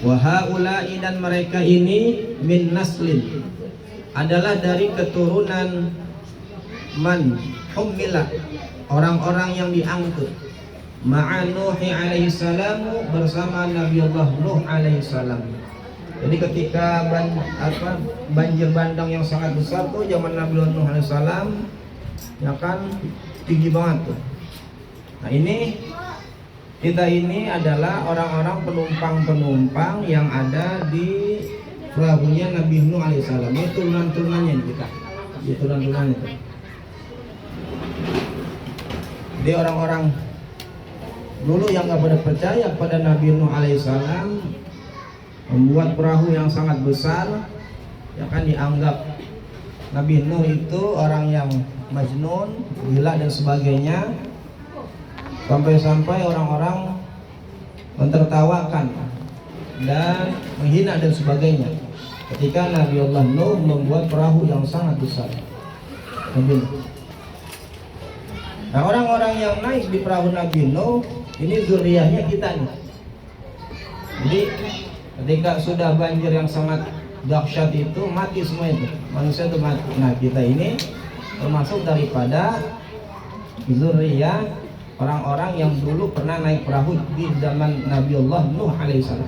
Wa haula'i, dan mereka ini min naslin, adalah dari keturunan man hummila, orang-orang yang diangkut, ma'a Nuhi alaihi salamu, bersama Nabi Allah Nuh alaihi salam. Jadi ketika banjir bandang yang sangat besar tuh zaman Nabi Allah Nuh alaihi salam, ya kan, tinggi banget tuh. Nah ini kita ini adalah orang-orang penumpang-penumpang yang ada di perahunya Nabi Nuh alaihissalam. Ini turunan-turunannya kita, ini turunan-turunannya itu. Jadi orang-orang dulu yang nggak pada percaya pada Nabi Nuh alaihissalam membuat perahu yang sangat besar, ya kan, dianggap Nabi Nuh itu orang yang majnun, gila dan sebagainya, sampai-sampai orang-orang mentertawakan dan menghina dan sebagainya ketika Nabi Allah Nuh membuat perahu yang sangat besar. Nah, orang-orang yang naik di perahu Nabi Nuh ini zuriyahnya kita nih. Jadi ketika sudah banjir yang sangat dahsyat itu, mati semua itu, manusia itu mati. Nah, kita ini termasuk daripada zuriyah orang-orang yang dulu pernah naik perahu di zaman Nabi Allah Nuh alaihissalam.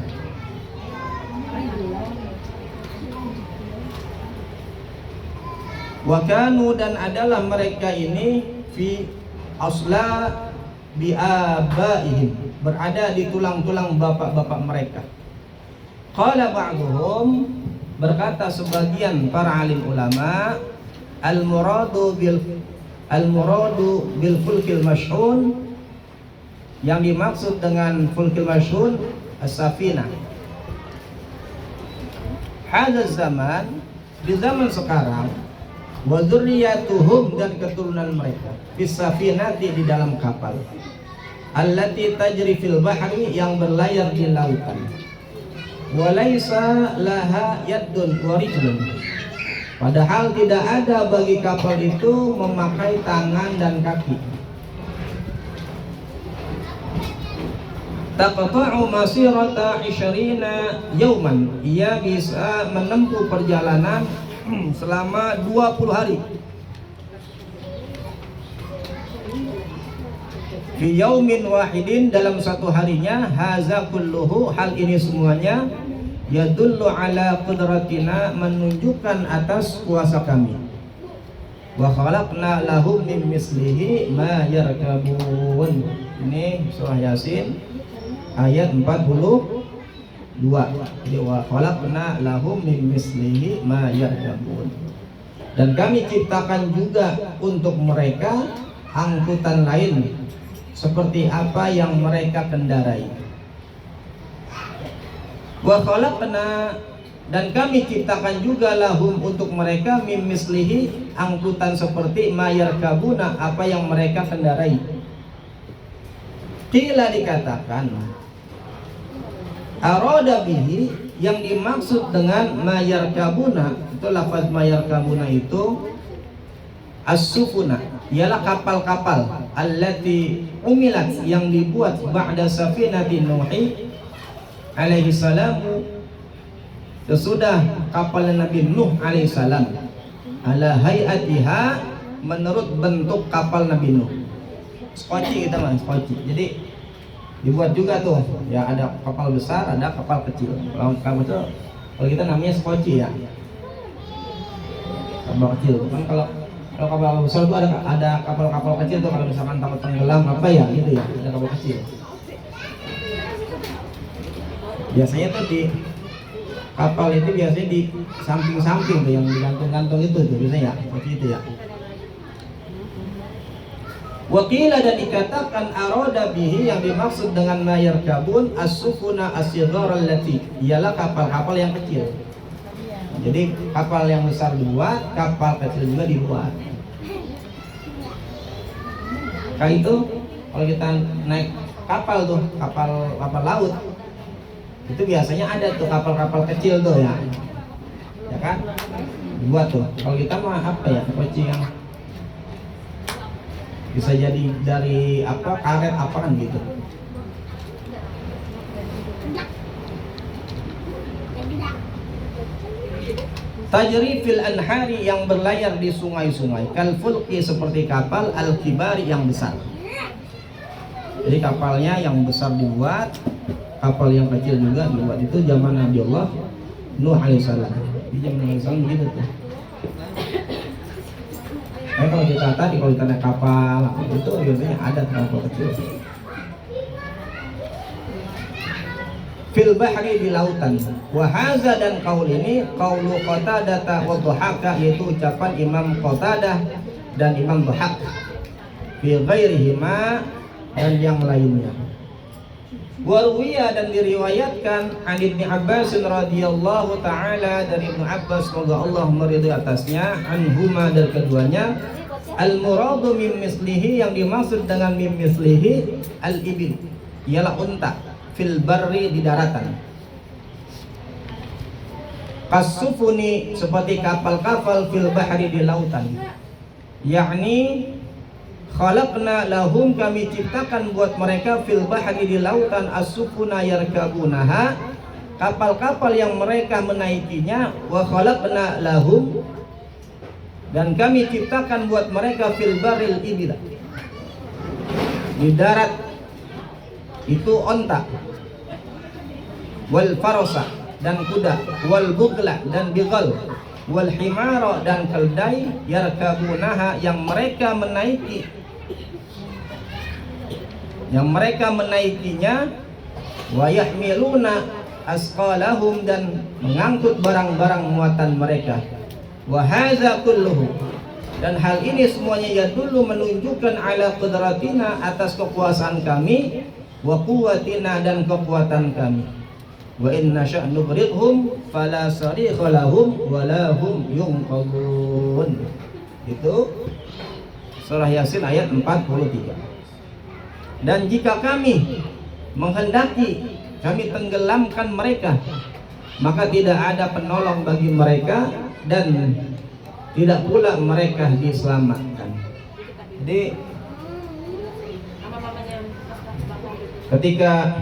Wa kanu, dan adalah mereka ini fi asla bi abaihim, berada di tulang-tulang bapak-bapak mereka. Qala ba'duhum, berkata sebagian para alim ulama, al-muradu bil fulkil mash'un, yang dimaksud dengan fulkil mash'un as-safinah. Hadza zaman, di zaman sekarang, wa dzurriyyatuhum, dan keturunan mereka, bis-safinati, di dalam kapal, allati tajri fil bahri, yang berlayar di lautan, wa laisa laha yaddun wa rijlun, padahal tidak ada bagi kapal itu memakai tangan dan kaki. Taqta'u masirata 20 yauman, ia bisa menempuh perjalanan selama 20 hari. Fi yaumin wahidin, dalam satu harinya. Haza kulluhu, hal ini semuanya, yadullu ala qudratina, menunjukkan atas kuasa kami. Wa khalaqna lahum min mislihi ma yarkabun. Ini surah Yasin ayat 42. Jadi wa khalaqna lahum min mislihi ma yarkabun. Dan kami ciptakan juga untuk mereka angkutan lain seperti apa yang mereka kendarai. Wa khalaqna, dan kami ciptakan juga lahum, untuk mereka, mim mislihi, angkutan seperti mayarkabuna, apa yang mereka kendarai. Qila, dikatakan, arada bihi, yang dimaksud dengan mayarkabuna, itu lafaz mayarkabuna itu as-sufuna, ialah kapal-kapal, allati umilat, yang dibuat ba'da safinati Nuhi alaihi salam, sesudah kapal Nabi Nuh alaihi salam, ala hayatiha, menurut bentuk kapal Nabi Nuh. Skoci kita mah, skoci. Jadi dibuat juga tuh, ya, ada kapal besar, ada kapal kecil. Kalau kita namanya skoci, ya, kapal kecil. Kan kalau kapal besar itu ada kapal-kapal kecil tuh, kalau misalkan takut tenggelam apa ya gitu ya, ada kapal kecil. Biasanya tuh di kapal itu biasanya di samping-samping tuh, yang digantung-gantung itu tuh biasanya, seperti itu ya. Wakila, dan dikatakan arada bihi, yang dimaksud dengan mayarkabun as-sufuna as-sighar allati, ialah kapal-kapal yang kecil. Jadi kapal yang besar dibuat, kapal kecil juga dibuat. Kayak itu kalau kita naik kapal tuh, kapal laut, itu biasanya ada tuh kapal-kapal kecil tuh, ya kan, dibuat tuh. Kalau kita mah apa ya, koci yang bisa jadi dari apa, karet apa kan gitu. tajri fil anhari yang berlayar di sungai-sungai, kal fulki seperti kapal, al kibari yang besar. Jadi kapalnya yang besar dibuat, kapal yang kecil juga dibuat. Itu zaman Nabi Allah Nuh alaihissalam. Di zaman Nabi alaihissalam begitu tuh. Kalau kita tadi kalau kita naik kapal itu biasanya ada kapal kecil. Fil bahri di lautan. Wahaza dan kaul ini kaulu Qatadah wa Dhahaka, yaitu ucapan Imam Qatadah dan Imam Dhahak. Fi ghairihima dan yang lainnya. Warwiya dan diriwayatkan an Ibnu Abbas radhiyallahu taala dari Ibnu Abbas, semoga Allah meridhai atasnya, anhuma dari keduanya, al muradu mim mislihi, yang dimaksud dengan mim mislihi al ibil, ialah unta, fil barri di daratan. Kasufuni seperti kapal-kapal, fil bahri di lautan. Yakni khalaqna lahum, kami ciptakan buat mereka, fil bahri di lautan, as-sufuna yarkabunaha, kapal-kapal yang mereka menaikinya, wa khalaqna lahum, dan kami ciptakan buat mereka, fil baril ibila, di darat itu onta, wal farosa dan kuda, wal bugla dan bigal, wal himara dan keldai, yarkabunaha yang mereka menaikinya, wa yahmiluna asqalahum dan mengangkut barang-barang muatan mereka. Wa hadza kulluhu, dan hal ini semuanya ya dulu menunjukkan ala qudratina, atas kekuasaan kami, wa quwwatina dan kekuatan kami. Wa inna sya' nughriqhum fala sarikha lahum wa lahum yunqadun. Itu surah Yasin ayat 43. Dan jika kami menghendaki, kami tenggelamkan mereka, maka tidak ada penolong bagi mereka dan tidak pula mereka diselamatkan. Jadi ketika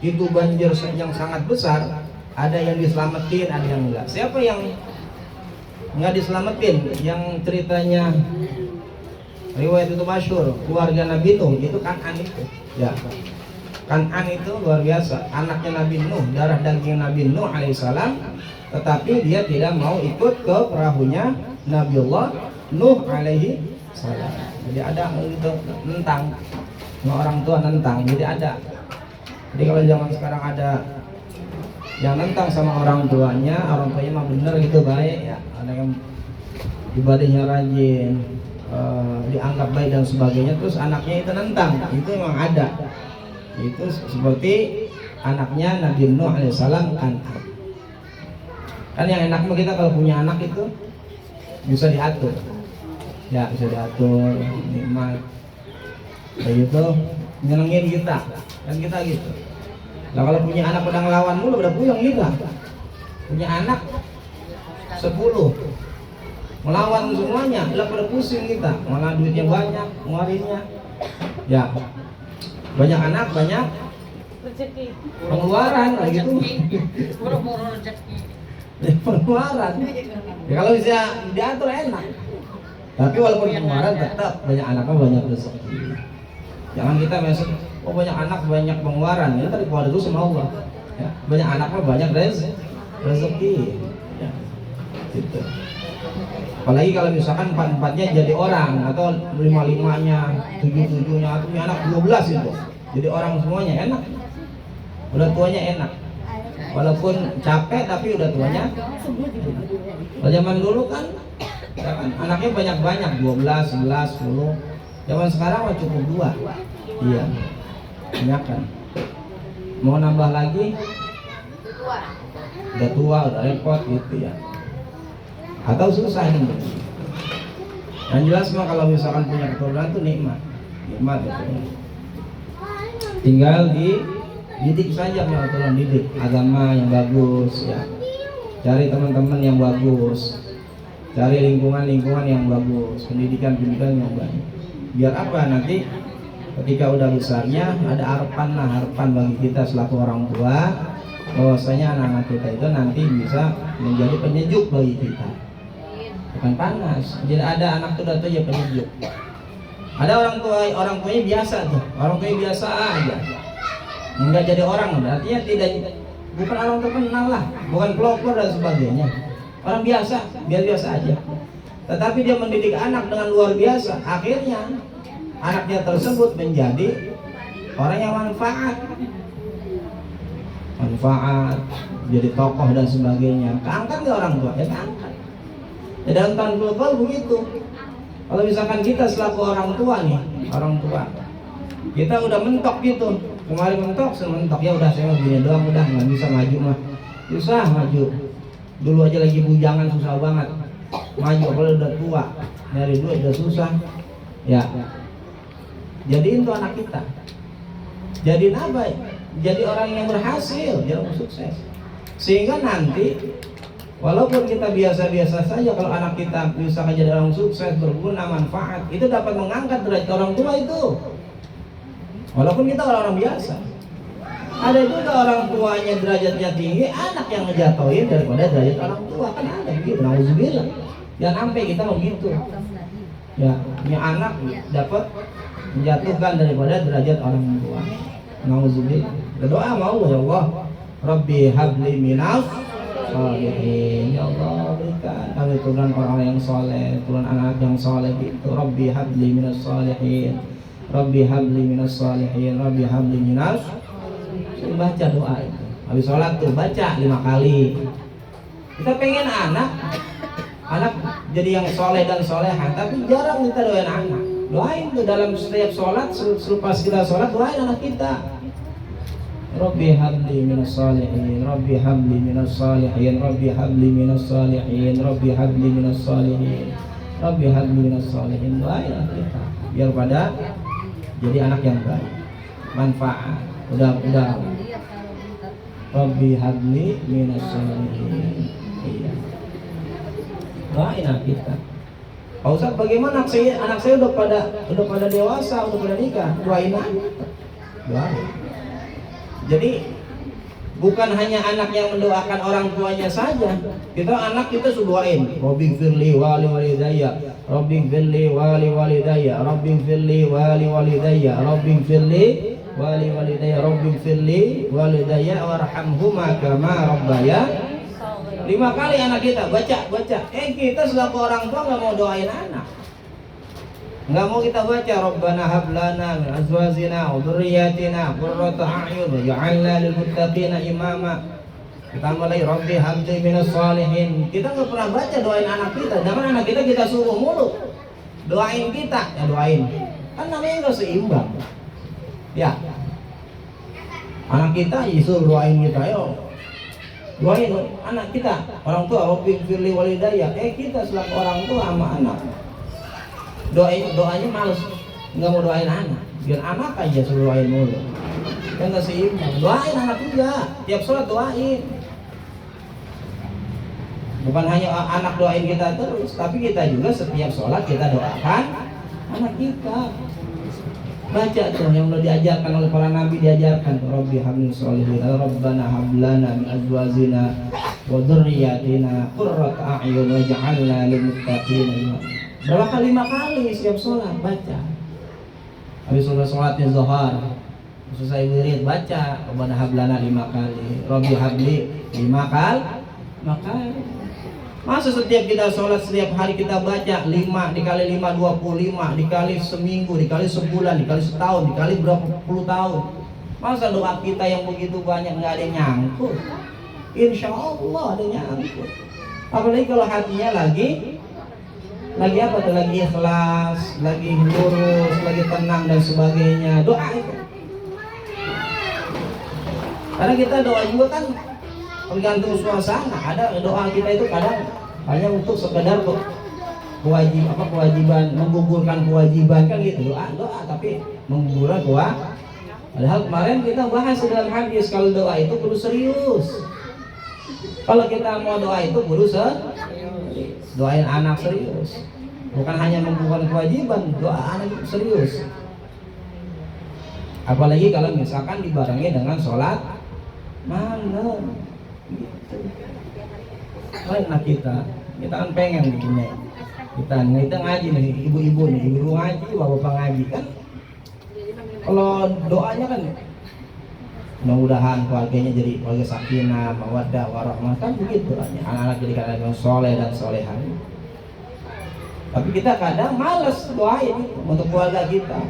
itu banjir yang sangat besar, ada yang diselamatin, ada yang enggak. Siapa yang enggak diselamatin? Yang ceritanya riwayat itu masyhur, keluarga Nabi Nuh, itu Kan'an itu. Ya. Kan'an itu luar biasa, anaknya Nabi Nuh, darah daging Nabi Nuh alaihissalam, tetapi dia tidak mau ikut ke perahunya Nabiullah Nuh alaihi salam. Jadi ada itu nentang, orang tua nentang, jadi ada. Jadi kalau zaman sekarang ada yang nentang sama orang tuanya mah bener gitu, baik ya. Ada yang ibadahnya rajin, dianggap baik dan sebagainya, terus anaknya itu nentang, itu memang ada. Itu seperti anaknya Nabi Nuh alaihissalam kan yang enak kita kalau punya anak itu bisa diatur, ya bisa diatur, nikmat kayak gitu, nyenengin kita dan kita gitu. Nah kalau punya anak pada ngelawan mulu udah puyeng kita. Punya anak 10 melawan semuanya, udah pada pusing kita, malah duitnya banyak, ngeluarinnya. Ya, banyak anak, banyak rezeki, pengeluaran kayak gitu. Buru-buru rezeki. Pengeluaran. Ya kalau bisa diatur enak. Tapi walaupun pengeluaran tetap banyak anaknya banyak rezeki. Jangan kita mesut, oh banyak anak banyak pengeluaran, ya tadi keluar itu sama Allah. Ya, banyak anaknya banyak rezeki. Ya, gitu. Apalagi kalau misalkan 4-4-nya jadi orang, atau 5-5-nya, 7-7-nya, atau punya anak 12 itu jadi orang semuanya, enak. Udah tuanya enak, walaupun capek tapi udah tuanya. Kalau zaman dulu kan, ya kan anaknya banyak-banyak, 12, 11, 10. Zaman sekarang mah cukup 2. Iya, banyak kan. Mau nambah lagi udah tua, udah repot gitu ya, atau susah ini. Yang jelas mah kalau misalkan punya keturunan itu nikmat gitu. Tinggal dididik saja, punya keturunan, didik agama yang bagus ya. Cari teman-teman yang bagus, cari lingkungan yang bagus, pendidikan yang baik. Biar apa, nanti ketika udah besarnya ada harapan bagi kita selaku orang tua, bahwasanya anak-anak kita itu nanti bisa menjadi penyejuk bagi kita, bukan panas. Jadi ada anak tua itu ya penyejuk. Ada orang tuanya biasa tuh, orang tuanya biasa aja, enggak jadi orang, artinya tidak, bukan orang terkenal lah, bukan pelopor dan sebagainya, orang biasa, biasa aja. Tetapi dia mendidik anak dengan luar biasa, akhirnya anaknya tersebut menjadi orang yang manfaat, jadi tokoh dan sebagainya. Keangkat nggak orang tua? Ya keangkat. Ya, dalam tanggul begitu. Kalau misalkan kita selaku orang tua nih, orang tua, kita udah mentok gitu, kemarin mentok, ya udah saya begini doang, udah nggak bisa maju mah, susah maju. Dulu aja lagi bujangan susah banget maju, kalau udah tua nyari duit udah susah. Ya, jadiin tuh anak kita, jadiin apa? Jadi orang yang berhasil, jadi orang sukses. Sehingga nanti walaupun kita biasa-biasa saja, kalau anak kita bisa jadi orang sukses, berguna, manfaat, itu dapat mengangkat derajat orang tua itu. Walaupun kita orang biasa. Ada juga orang tuanya derajatnya tinggi, anak yang ngejatuhin daripada derajat orang tua, kan ada begitu. Nauzubillah. Jangan sampai kita begitu. Ya, punya anak dapat menjatuhkan daripada derajat orang tua. Nauzubillah. Berdoa mau ya Allah, Rabbi habli minas sholihin, ya Allah berikan kami turunan orang yang soleh, turunan anak yang soleh gitu. Rabbi habli minas sholihin, Rabbi habli minas sholihin, Rabbi habli minas. Baca doa itu habis sholat tuh, baca 5 kali. Kita pengen anak jadi yang soleh dan soleha, tapi jarang kita doain anak. Doain tuh dalam setiap sholat, selepas kita sholat doain anak kita. Rabbi habli minas sholihin, Rabbi habli minas sholihin, Rabbi habli minas sholihin, Rabbi habli minas sholihin, Rabbi habli minas sholihin. Doain anak kita biar pada jadi anak yang baik, manfaat. Udah Rabbi habli minas sholihin. Iya. Doain anak kita. Pak Ustaz, bagaimana anak saya udah pada dewasa, udah pada nikah? Doain aja. Doain. Jadi bukan hanya anak yang mendoakan orang tuanya saja, kita anak kita doain. Rabbi firli wali walidayya, Rabbi firli wali walidayya, Rabbi firli wali walidayya, Rabbi firli wali walidayya, Rabbi firli walidayya warhamhuma kama rabbaya. 5 kali anak kita baca. Kita selaku orang tua nggak mau doain anak. Nggak mau kita baca Rabbana hablana min azwajina wa dzurriyyatina qurrata a'yun waj'alna lil muttaqina imama. Kita mulai Rabbi habli minas sholihin. Kita nggak pernah baca doain anak kita. Jangan anak kita suruh mulu doain kita, ya doain. Kan namanya nggak seimbang. Ya, anak kita disuruh doain kita, yo doain anak kita. Orang tua Rabbi firli walidayya. Kita selaku orang tua sama anak doanya males, nggak mau doain anak, biar anak aja suruh doain mulu, kan nggak seimbang. Doain anak juga, tiap sholat doain. Bukan hanya anak doain kita terus, tapi kita juga setiap sholat kita doakan anak kita. Baca tuh yang udah diajarkan oleh para nabi, diajarkan tuh Rabbi habli sholihin, Rabbana hablana min azwajina wa dzurriyyatina qurrata a'yun waj'alna lil muttaqina imama. Berapa kali? 5 kali setiap sholat baca. Habis sholatnya zuhur, selesai wirid baca Rabbana hablana 5 kali, Rabbi habli 5 kali. Masa setiap kita sholat setiap hari kita baca 5 dikali 5 25, dikali seminggu, dikali sebulan, dikali setahun, dikali berapa puluh tahun. Masa doa kita yang begitu banyak nggak ada yang nyangkut? Insya Allah ada yang nyangkut. Apalagi kalau hatinya lagi apa tuh, lagi ikhlas, lagi lurus, lagi tenang dan sebagainya. Doa itu. Karena kita doa juga kan tergantung suasana. Ada doa kita itu kadang hanya untuk sekedar kewajiban, menggugurkan kewajiban kan gitu. Doa tapi menggugurkan doa. Padahal kemarin kita bahas dalam hadis kalau doa itu kudu serius. Kalau kita mau doa itu kudu doain anak serius, bukan hanya menggugurkan kewajiban, doa anak serius. Apalagi kalau misalkan dibarengi dengan sholat malam gitu. Karena kita kan pengen bikinnya. Kita ngaji nih, ibu-ibu nih, ibu ngaji, bapak ngaji kan. Kalau doanya kan mudah-mudahan keluarganya jadi keluarga sakinah, mawaddah, warahmah, kan begitu doanya. Anak-anak jadi kadang soleh dan solehan. Tapi kita kadang malas doain untuk keluarga kita,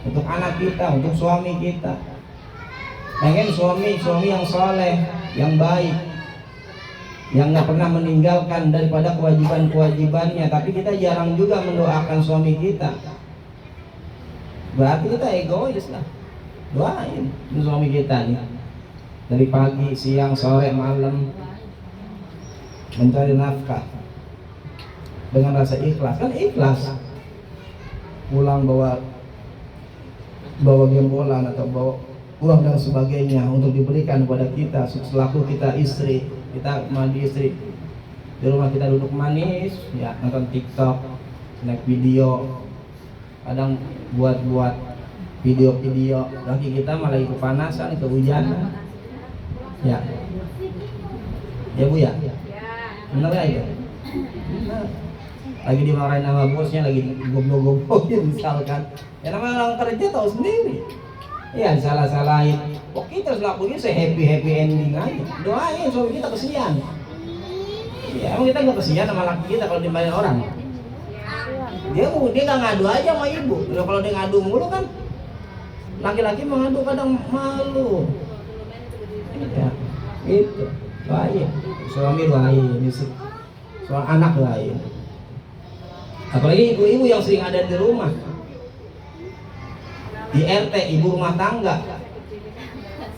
untuk anak kita, untuk suami kita. Pengen suami yang soleh, yang baik, yang nggak pernah meninggalkan daripada kewajiban-kewajibannya. Tapi kita jarang juga mendoakan suami kita. Berarti kita egois lah. Doain suami kita nih, dari pagi, siang, sore, malam mencari nafkah dengan rasa ikhlas. Kan ikhlas pulang bawa gembolan atau bawa uang dan sebagainya untuk diberikan kepada kita selaku kita istri. Kita mandi istri di rumah, kita duduk manis ya, nonton TikTok, snack video, kadang buat video-video, laki kita malah ikut kepanasan, kehujanan ya bu ya bener ya itu bener. Lagi dimarahin sama bosnya, lagi goblok-goblokin misalkan ya, namanya orang kerja tahu sendiri ya, salah-salahin kok kita selakunya happy ending aja. Doain suami kita kesian ya, emang kita nggak kesian sama laki kita kalau dimarahin orang? Dia nggak ngadu aja sama ibu. Kalau dia ngadu mulu kan, laki-laki mengadu kadang malu ya, itu doain suami, doain soal anak, doain. Apalagi ibu-ibu yang sering ada di rumah, di RT, ibu rumah tangga,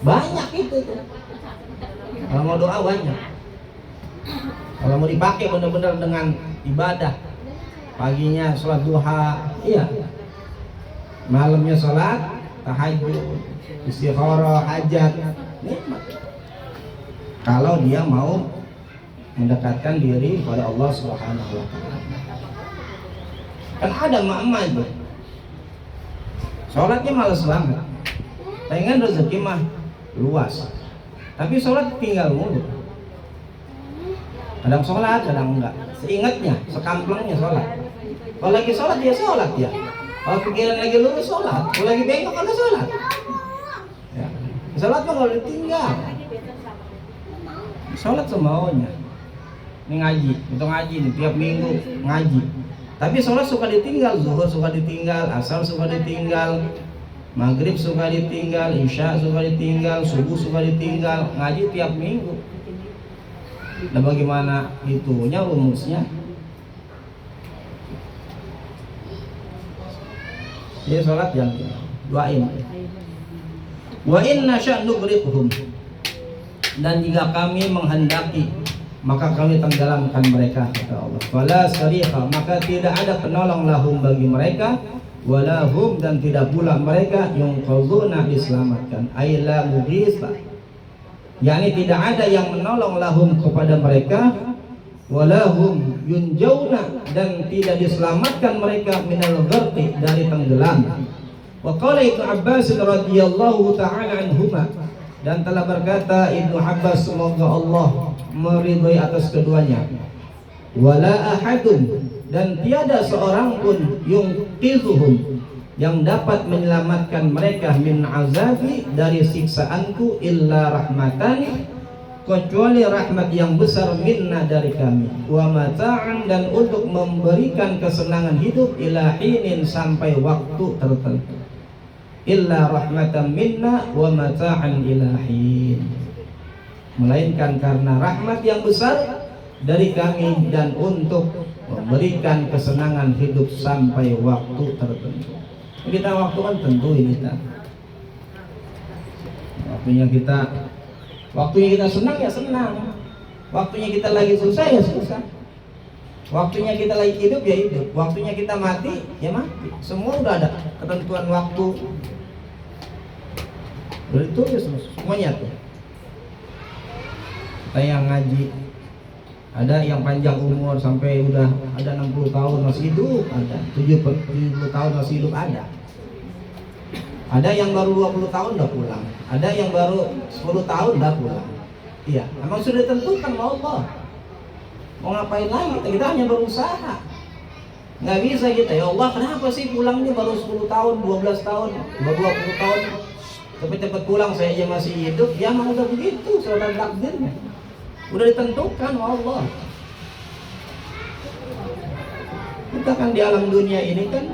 banyak itu tuh. Kalau mau doa banyak, kalau mau dipakai benar-benar dengan ibadah, paginya sholat duha, iya, malamnya sholat tahajud, istikharah, hajat, nikmat. Kalau dia mau mendekatkan diri kepada Allah Subhanahu wa taala. Kan ada emak-emak itu sholatnya malas banget, pengen rezeki mah luas, tapi sholat tinggal mulu. Kadang sholat, kadang enggak. Seingatnya, sekamplengnya sholat. Kalau lagi sholat dia sholat ya. Kalau pikiran lagi lurus sholat, kalau lagi bengkok ada sholat. Ya. Sholat mah kalau ditinggal. Sholat semaunya. Ini ngaji, itu ngaji nih tiap minggu ngaji. Tapi sholat suka ditinggal, zuhur suka ditinggal, asar suka ditinggal, maghrib suka ditinggal, isya suka ditinggal, subuh suka ditinggal, ngaji tiap minggu. Dan bagaimana itunya rumusnya? Dia sholat yang doain. Wa inna sya'nughriqhum, dan jika kami menghendaki maka kami tenggelamkan mereka, kata Allah. Fala sariqa, maka tidak ada penolong lahum bagi mereka, walahum, dan tidak pula mereka yunqadhuna, diselamatkan. Ay la mughisa, yakni tidak ada yang menolong lahum kepada mereka, walahum yunjauna, dan tidak diselamatkan mereka minal gharqi, dari tenggelam. Wa qala Ibnu Abbas radhiyallahu ta'ala anhuma, dan telah berkata Ibnu Abbas, semoga Allah meridhai atas keduanya, wala ahadun, dan tiada seorang pun yunqidhuhum, yang dapat menyelamatkan mereka, min azabi, dari siksaanku, illa rahmatan, kecuali rahmat yang besar, minna, dari kami, wa mata'an, dan untuk memberikan kesenangan hidup, ila hinin, sampai waktu tertentu, illa rahmatan minna wa mata'an ila hin, melainkan karena rahmat yang besar dari kami dan untuk memberikan kesenangan hidup sampai waktu tertentu. Kita waktu kan tentu ini waktunya kita senang ya senang, waktunya kita lagi susah ya susah, waktunya kita lagi hidup ya hidup, waktunya kita mati ya mati. Semua udah ada ketentuan waktu, udah ditulis semuanya tuh. Kita yang ngaji, ada yang panjang umur sampai udah ada 60 tahun masih hidup, ada 70 tahun masih hidup, ada yang baru 20 tahun udah pulang, ada yang baru 10 tahun udah pulang. Iya, memang sudah ditentukan sama Allah. Mau ngapain lagi? Kita hanya berusaha. Nggak bisa kita, ya Allah kenapa sih pulangnya baru 10 tahun, 12 tahun, 20 tahun, cepet-cepet pulang saya aja masih hidup. Ya memang udah begitu, sudah takdirnya, udah ditentukan sama Allah. Kita kan di alam dunia ini kan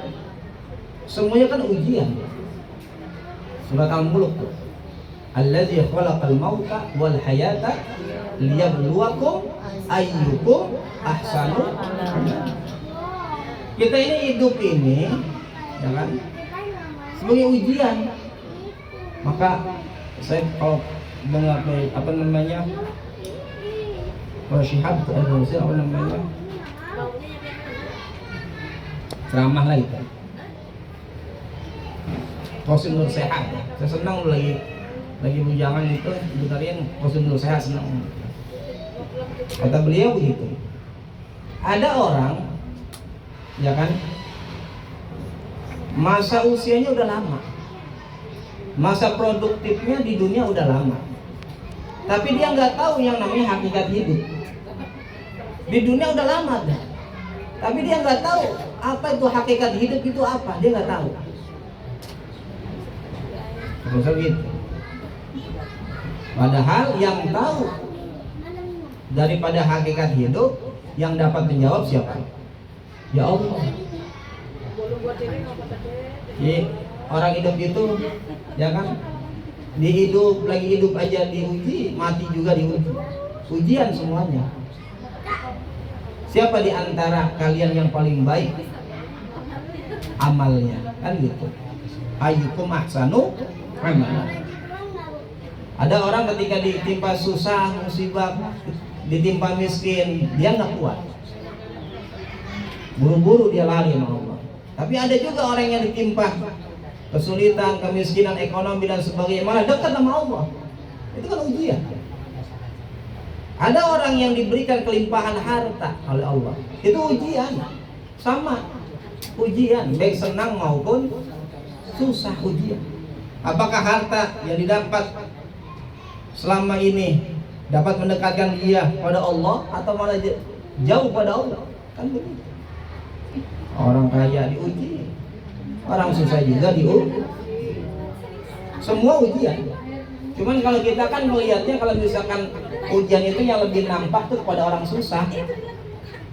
semuanya kan ujian. Surat Al-Mulk, Alladzi khalaqal mauta wal hayata liyabluwakum ayyukum ahsanu amala. Kita ini hidup ini, ya kan, sebagai ujian. Maka saya kalau dengar apa namanya, Syihab apa namanya, ceramah lah itu, Qasim Nur Sehat. Saya senang lagi bujangan itu dengerin Qasim Nur Sehat, senang. Kata beliau begitu, ada orang, ya kan, masa usianya udah lama, masa produktifnya di dunia udah lama, tapi dia nggak tahu yang namanya hakikat hidup. Di dunia udah lama dah, tapi dia nggak tahu apa itu hakikat hidup itu apa, dia nggak tahu. Terus gitu. Padahal yang tahu daripada hakikat hidup, yang dapat menjawab siapa? Ya Allah. Jadi orang hidup itu, ya kan, lagi hidup aja diuji, mati juga diuji. Ujian semuanya. Siapa di antara kalian yang paling baik amalnya? Kan gitu. Ayyukum ahsanu amala. Ada orang ketika ditimpa susah, musibah, ditimpa miskin, dia nggak kuat. Buru-buru dia lari sama Allah. Tapi ada juga orang yang ditimpa kesulitan, kemiskinan, ekonomi dan sebagainya, malah dekat sama Allah. Itu kan ujian. Ada orang yang diberikan kelimpahan harta oleh Allah, itu ujian. Sama, ujian, baik senang maupun susah, ujian. Apakah harta yang didapat selama ini dapat mendekatkan dia pada Allah atau malah jauh pada Allah? Kan begitu. Orang kaya diuji, orang susah juga diuji. Semua ujian. Cuman kalau kita kan melihatnya, kalau misalkan ujian itu yang lebih nampak tuh pada orang susah.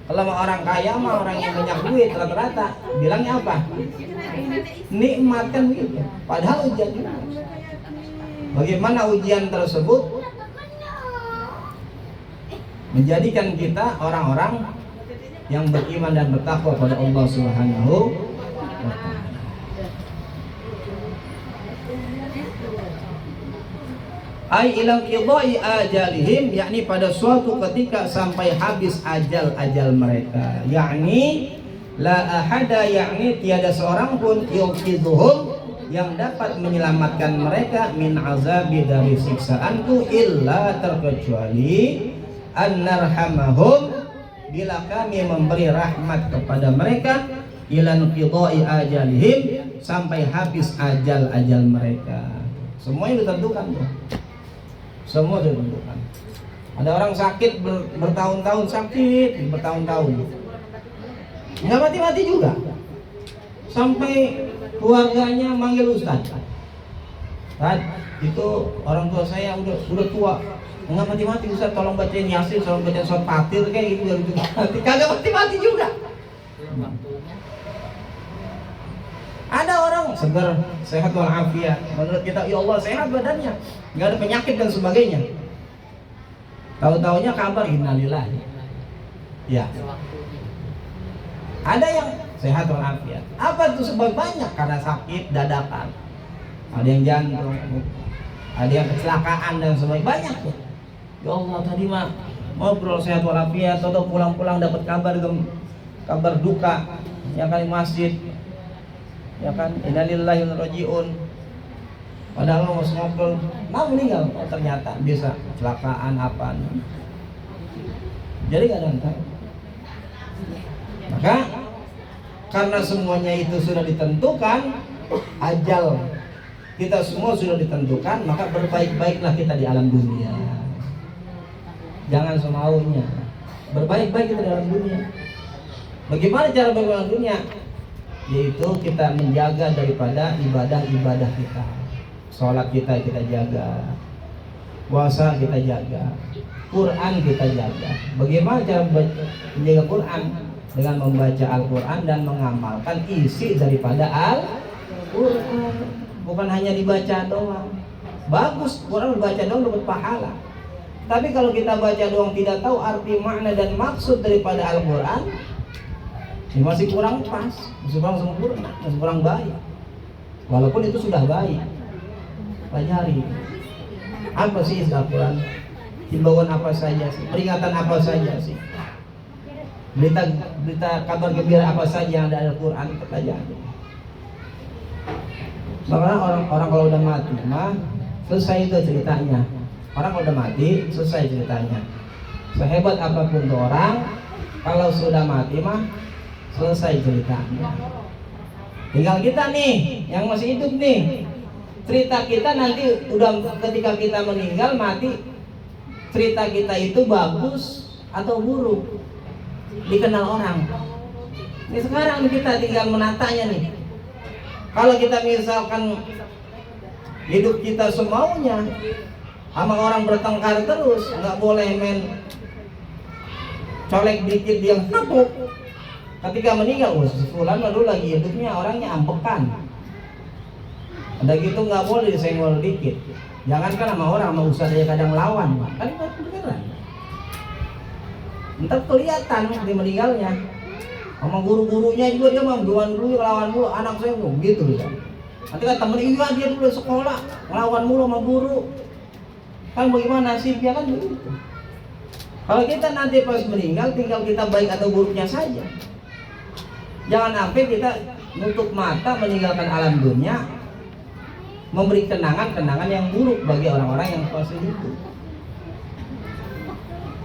Kalau sama orang kaya, sama orang yang banyak duit, rata-rata bilangnya apa? Nikmat, kan gitu. Padahal ujian juga. Bagaimana ujian tersebut menjadikan kita orang-orang yang beriman dan bertakwa pada Allah Subhanahu wa ta'ala. Ai ila qidai ajalihim, yakni pada suatu ketika sampai habis ajal mereka, yakni la ahada, yakni tiada seorang pun yuqiduhum yang dapat menyelamatkan mereka min azabi, dari siksaanku, illa terkecuali annarhamahum, bila kami memberi rahmat kepada mereka, ilan qidai ajalihim, sampai habis ajal mereka. Semuanya ditentukan tuh. Semua ditentukan. Ada orang sakit bertahun-tahun, sakit bertahun-tahun, nggak mati-mati juga, sampai keluarganya manggil Ustaz. Ustaz, itu orang tua saya udah tua, nggak mati-mati Ustaz, tolong bacain Yasin, tolong bacain surat Fatir kayak gitu, biar itu mati. Kagak mati-mati juga. Ada orang segar, sehat walafiat, menurut kita ya Allah sehat badannya, nggak ada penyakit dan sebagainya. Tahu-taunya kabar innalillahi. Ya. Ada yang sehat walafiat. Apa itu sebab? Banyak, karena sakit dadakan. Ada yang jantung, ada yang kecelakaan dan sebagainya, banyak tuh. Ya Allah, tadi mah ngobrol sehat walafiat, atau pulang-pulang dapat kabar duka, yang kali masjid, ya kan, innalillahi wa inna ilaihi raji'un. Padahal mau ngobrol, mau meninggal, ternyata bisa kecelakaan apa. Jadi kadang-kadang, maka karena semuanya itu sudah ditentukan, ajal kita semua sudah ditentukan, maka berbaik-baiklah kita di alam dunia. jangan semaunya. Berbaik-baik kita dalam dunia. Bagaimana cara berbaik dalam dunia? Yaitu kita menjaga daripada ibadah-ibadah kita. Sholat kita jaga, puasa kita jaga, Quran kita jaga. Bagaimana cara menjaga Quran? Dengan membaca Al-Quran dan mengamalkan isi daripada Al-Quran. Bukan hanya dibaca doang. Bagus, Quran dibaca doang dapat pahala. Tapi kalau kita baca doang tidak tahu arti, makna dan maksud daripada Al-Quran, ini masih kurang pas, masih kurang sempurna, masih kurang baik. Walaupun itu sudah baik. Pelajari. Apa sih isi Al-Quran? Himbauan apa saja sih? Peringatan apa saja sih? Berita kabar gembira apa saja yang ada Al-Quran? Pelajari. Makanya orang kalau udah mati mah selesai itu ceritanya. Orang kalau udah mati selesai ceritanya. Sehebat apapun tuh orang, kalau sudah mati mah selesai ceritanya. Tinggal kita nih yang masih hidup nih. Cerita kita nanti udah ketika kita meninggal mati, cerita kita itu bagus atau buruk dikenal orang. Ini sekarang kita tinggal menatanya nih. Kalau kita misalkan hidup kita semaunya, sama orang bertengkar terus, nggak boleh main colek dikit dia kapuk. Ketika meninggal, si fulan dulu lagi hidupnya orangnya ambekan. Ada gitu nggak boleh disenggol dikit. Jangankan sama orang, sama ustaz dia kadang lawan, kan itu beneran. Ntar kelihatan di meninggalnya. Sama guru-gurunya juga dia mah jualan dulu lawan mulu, anak saya belum gitu ya. Nanti kan temen iya dia dulu sekolah ngelawan mulu sama guru. Kan bagaimana nasibnya kan begitu. Kalau kita nanti pas meninggal tinggal kita baik atau buruknya saja. Jangan sampai kita nutup mata meninggalkan alam dunia, memberi kenangan-kenangan yang buruk bagi orang-orang yang masih hidup.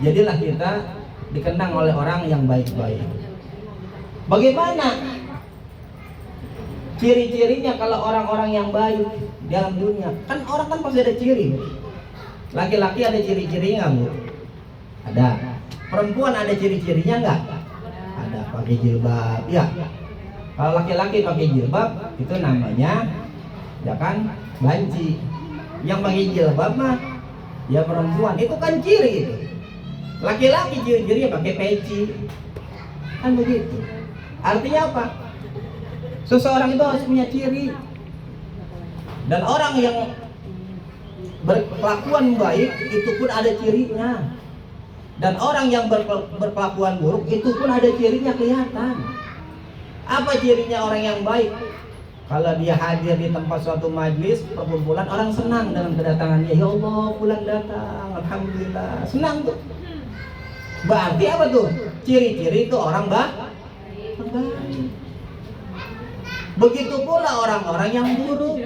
Jadilah kita dikenang oleh orang yang baik-baik. Bagaimana ciri-cirinya kalau orang-orang yang baik dalam dunia? Kan orang kan pasti ada ciri. Laki-laki ada ciri-cirinya nggak, Bu? Ada. Perempuan ada ciri-cirinya nggak? Ada. Pakai jilbab, ya. Kalau laki-laki pakai jilbab itu namanya, ya kan, banci. Yang pakai jilbab mah ya perempuan. Itu kan ciri itu. Laki-laki ciri-cirinya pakai peci. Kan begitu. Artinya apa? Seseorang itu harus punya ciri. Dan orang yang berkelakuan baik itu pun ada cirinya. Dan orang yang berkelakuan buruk itu pun ada cirinya kelihatan. Apa cirinya orang yang baik? Kalau dia hadir di tempat suatu majlis perkumpulan, orang senang dengan kedatangannya. Ya Allah, pulang datang, alhamdulillah, senang tuh. Berarti apa tuh? Ciri-ciri itu orang baik. Begitu pula orang-orang yang buruk.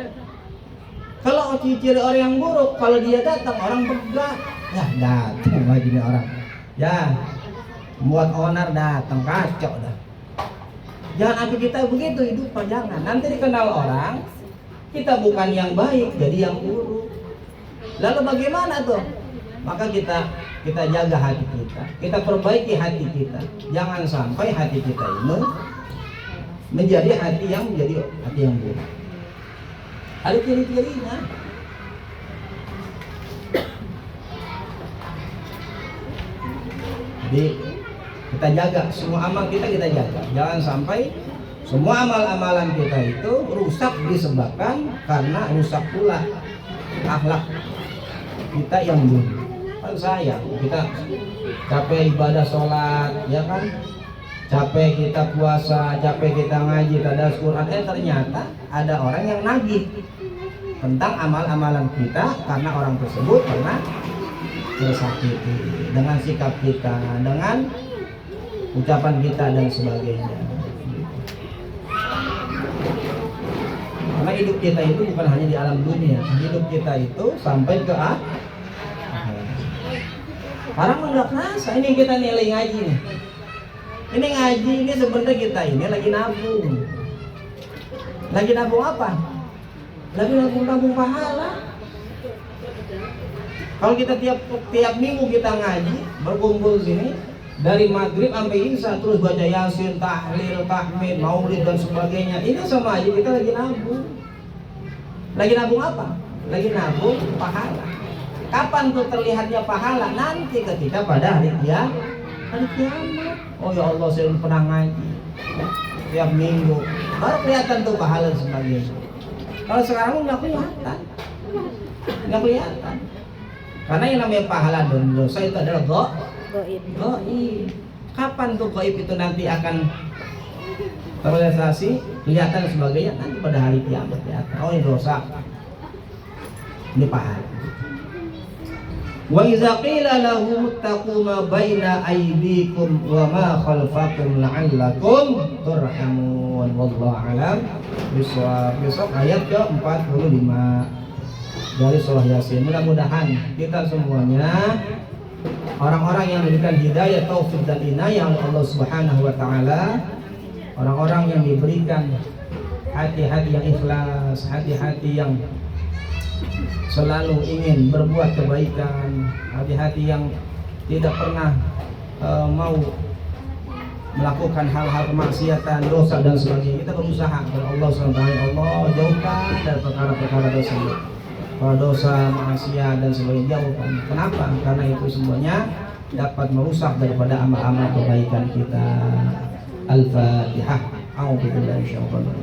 Kalau ciri-ciri orang yang buruk, kalau dia datang orang begah. Ya datang lagi nih orang. Ya, buat onar datang kacau dah. Jangan sampai kita begitu hidup, jangan. Nanti dikenal orang, kita bukan yang baik, jadi yang buruk. Lalu bagaimana tuh? Maka kita jaga hati kita perbaiki hati kita. Jangan sampai hati kita ini menjadi hati yang buruk. Ada ciri-cirinya. Jadi kita jaga semua amal kita jaga. Jangan sampai semua amal-amalan kita itu rusak disebabkan karena rusak pula akhlak kita yang buruk. Kan sayang kita capek ibadah sholat, ya kan? Capek kita puasa, capek kita ngaji, tadabbur Quran, ternyata ada orang yang nagih tentang amal-amalan kita karena orang tersebut pernah tersakiti dengan sikap kita, dengan ucapan kita dan sebagainya. Karena hidup kita itu bukan hanya di alam dunia, hidup kita itu sampai ke akhirat. Orang nggak kerasa ini kita nilai ngaji nih. Ini ngaji ini sebenarnya kita ini lagi nabung. Lagi nabung apa? Lagi nabung pahala. Kalau kita tiap minggu kita ngaji, berkumpul sini dari maghrib sampai isya terus baca yasin, tahlil, tahmid, maulid dan sebagainya. Ini sama aja kita lagi nabung. Lagi nabung apa? Lagi nabung pahala. Kapan tuh terlihatnya pahala? Nanti ketika pada hari kiamat. Oh ya Allah, saya pernah ngaji tiap minggu, baru kelihatan tuh pahala dan sebagainya. Kalau sekarang nggak kelihatan. Karena yang namanya pahala dan dosa itu adalah gaib. Kapan tuh gaib itu nanti akan terrealisasi, kelihatan dan sebagainya? Nanti pada hari kiamat kelihatan. Oh ini dosa, ini pahala. Wa idza qila lahum ittaqu ma baina aydikum wa ma khalfakum la'allakum turhamun. Wallahu a'lam bishawab. Besok ayat ke-45 dari surah Yasin. Mudah-mudahan kita semuanya orang-orang yang diberikan hidayah, taufik dan inayah oleh Allah Subhanahu wa taala, orang-orang yang diberikan hati-hati yang ikhlas, hati-hati yang selalu ingin berbuat kebaikan, hati-hati yang tidak pernah mau melakukan hal-hal kemaksiatan, dosa dan sebagainya. Kita berusaha kepada Allah SWT, Allah jauhkan dari perkara-perkara dosa. Kalau dosa, maksiat dan sebagainya jauhkan. Kenapa? Karena itu semuanya dapat merusak daripada amal-amal kebaikan kita. Al-Fatihah. A'udzubillahi minasyaitonir rajim.